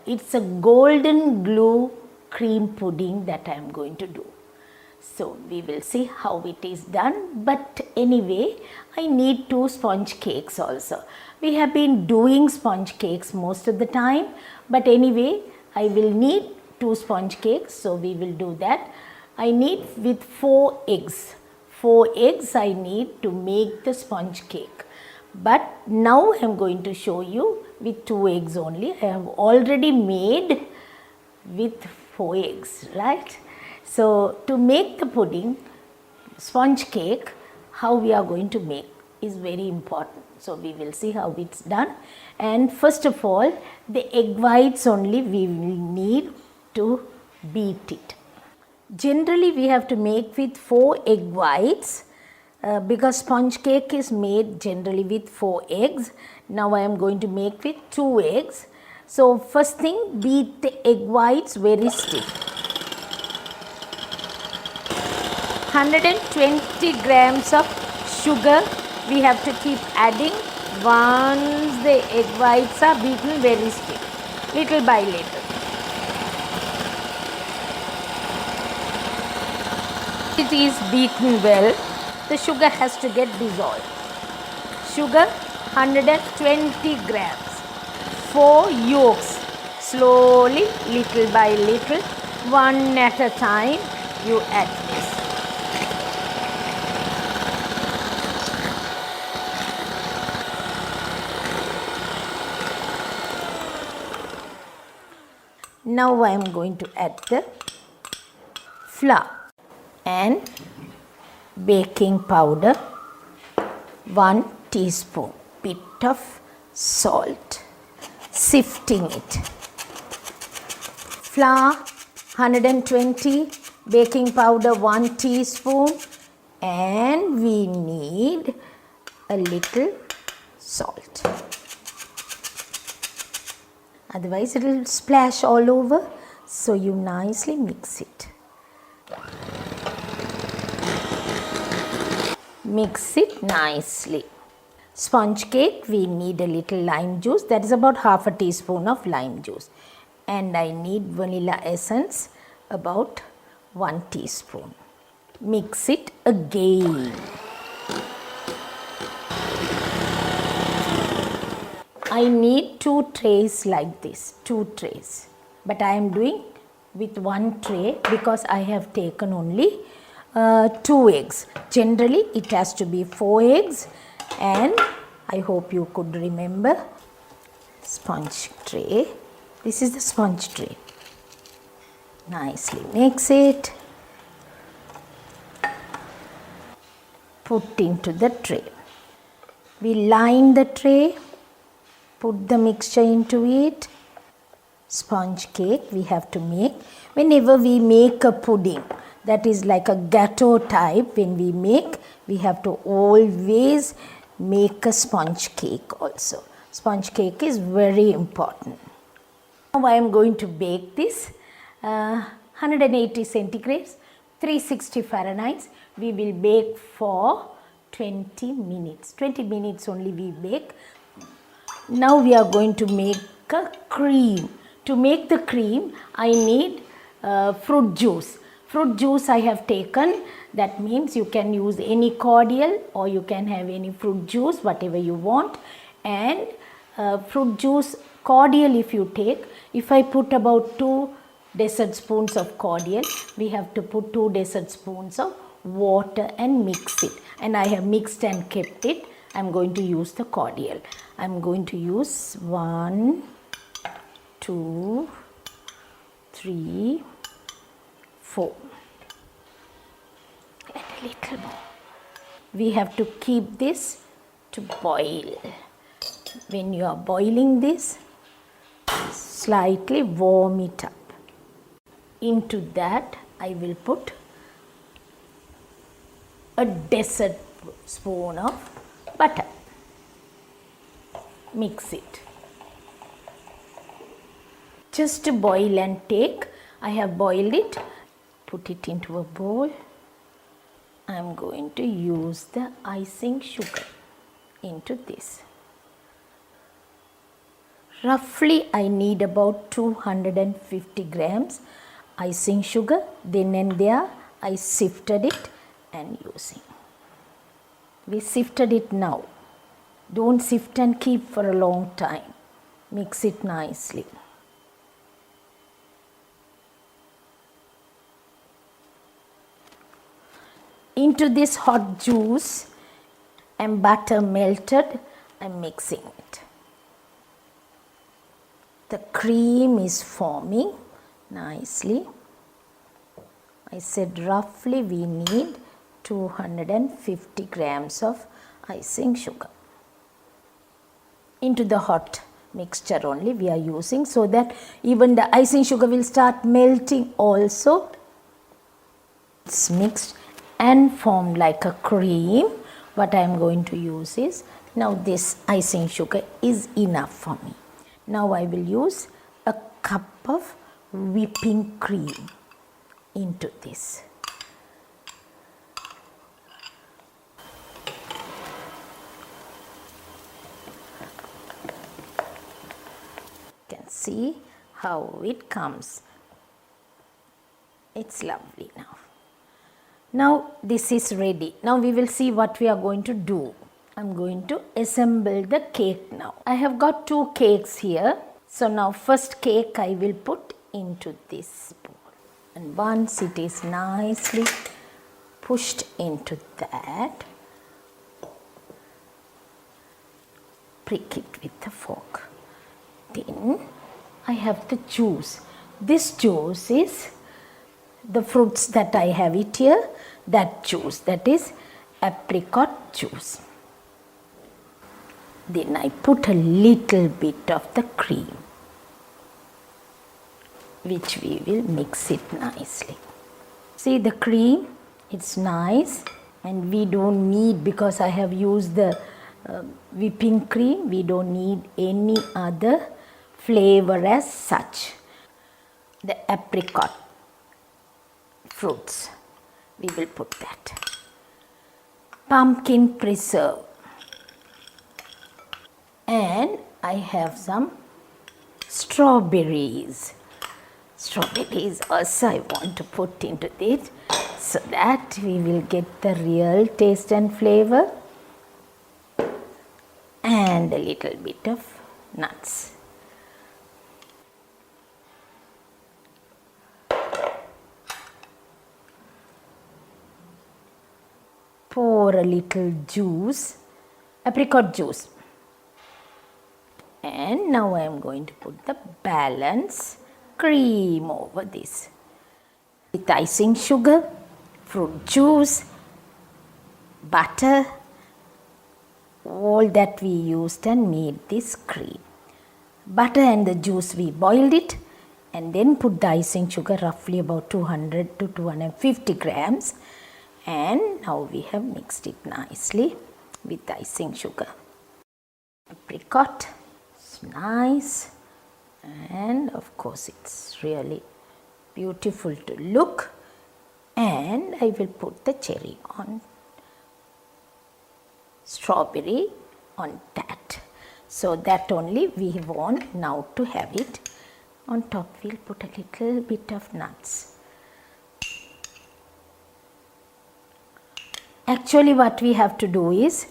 It's a golden glue cream pudding that I am going to do. So we will see how it is done, but anyway, I need 2 sponge cakes also. We have been doing sponge cakes most of the time, but anyway, I will need 2 sponge cakes, so we will do that. I need with 4 eggs. 4 eggs I need to make the sponge cake. But now I am going to show you with 2 eggs only. I have already made with 4 eggs, right? So to make the pudding, sponge cake, how we are going to make is very important. So we will see how it's done. And first of all, the egg whites only we will need to beat it. Generally we have to make with 4 egg whites because sponge cake is made generally with 4 eggs. Now I am going to make with 2 eggs. So first thing, beat the egg whites very stiff. 120 grams of sugar we have to keep adding once the egg whites are beaten very stiff, little by little. It is beaten well, the sugar has to get dissolved. Sugar 120 grams, 4 yolks, slowly, little by little, one at a time you add this. Now I am going to add the flour and baking powder, 1 teaspoon, bit of salt, sifting it. Flour 120, baking powder 1 teaspoon, and we need a little salt. Otherwise it will splash all over, so you nicely mix it. Mix it nicely. Sponge cake, we need a little lime juice, that is about half a teaspoon of lime juice. And I need vanilla essence, about 1 teaspoon. Mix it again. I need 2 trays like this, 2 trays. But I am doing with 1 tray because I have taken only 2 eggs. Generally it has to be 4 eggs, and I hope you could remember. Sponge tray. This is the sponge tray. Nicely mix it. Put into the tray. We line the tray. Put the mixture into it. Sponge cake we have to make. Whenever we make a pudding, that is like a gâteau type, when we have to always make a sponge cake also. Sponge cake is very important. Now I am going to bake this 180 centigrades, 360 Fahrenheit. We will bake for 20 minutes. 20 minutes only we bake. Now we are going to make a cream. To make the cream, I need fruit juice. Fruit juice I have taken. That means you can use any cordial or you can have any fruit juice, whatever you want. And fruit juice, cordial if you take, if I put about 2 dessert spoons of cordial, we have to put 2 dessert spoons of water and mix it. And I have mixed and kept it. I am going to use the cordial. I am going to use 1, 2, 3, 4. Add a little more. We have to keep this to boil. When you are boiling this, slightly warm it up. Into that I will put a dessert spoon of butter. Mix it. Just to boil and take, I have boiled it. Put it into a bowl. I am going to use the icing sugar into this. Roughly I need about 250 grams icing sugar. Then and there I sifted it and using. We sifted it now. Don't sift and keep for a long time. Mix it nicely. Into this hot juice and butter melted, I'm mixing it. The cream is forming nicely. I said roughly we need 250 grams of icing sugar. Into the hot mixture only we are using, so that even the icing sugar will start melting also. It's mixed and formed like a cream. What I am going to use is, now this icing sugar is enough for me. Now I will use a cup of whipping cream into this. You can see how it comes. It's lovely now. Now this is ready. Now we will see what we are going to do. I'm going to assemble the cake now. I have got 2 cakes here. So now first cake I will put into this bowl. And once it is nicely pushed into that, prick it with a fork. Then I have the juice. This juice is the fruits that I have it here, that juice, that is apricot juice. Then I put a little bit of the cream, which we will mix it nicely. See the cream, it's nice, and we don't need, because I have used the whipping cream, we don't need any other flavor as such. The apricot fruits, we will put that. Pumpkin preserve. And I have some strawberries. Strawberries also I want to put into this, so that we will get the real taste and flavor. And a little bit of nuts. Pour a little juice, apricot juice. And now I am going to put the balance cream over this. With icing sugar, fruit juice, butter, all that we used and made this cream. Butter and the juice, we boiled it and then put the icing sugar, roughly about 200 to 250 grams. And now we have mixed it nicely with the icing sugar. Apricot, it's nice, and of course it's really beautiful to look. And I will put the cherry on, strawberry on that. So that only we want now to have it. On top we'll put a little bit of nuts. Actually what we have to do is,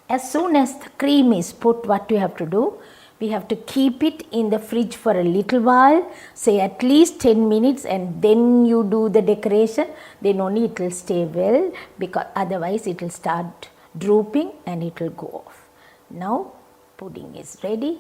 as soon as the cream is put, what we have to do, we have to keep it in the fridge for a little while, say at least 10 minutes, and then you do the decoration, then only it will stay well, because otherwise it will start drooping and it will go off. Now pudding is ready.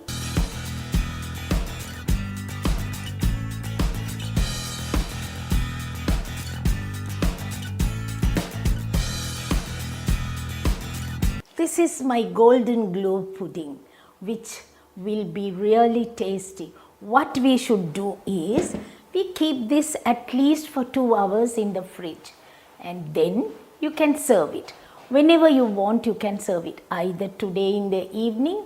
This is my golden globe pudding, which will be really tasty. What we should do is, we keep this at least for 2 hours in the fridge, and then you can serve it. Whenever you want, you can serve it, either today in the evening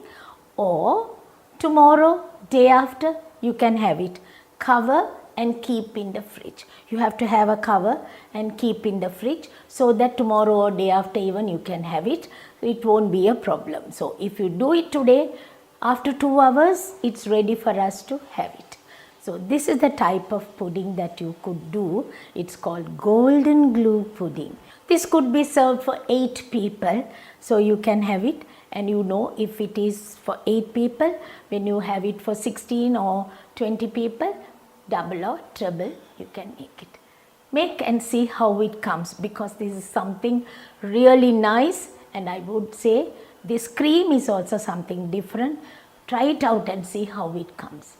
or tomorrow, day after, you can have it. Cover and keep in the fridge. You have to have a cover and keep in the fridge, so that tomorrow or day after even you can have it. It won't be a problem. So if you do it today, After 2 hours, it's ready for us to have it. So this is the type of pudding that you could do. It's called golden glue pudding. This could be served for 8 people. So you can have it, and you know if it is for 8 people, when you have it for 16 or 20 people, double or treble, you can make it. Make and see how it comes, because this is something really nice, and I would say this cream is also something different. Try it out and see how it comes.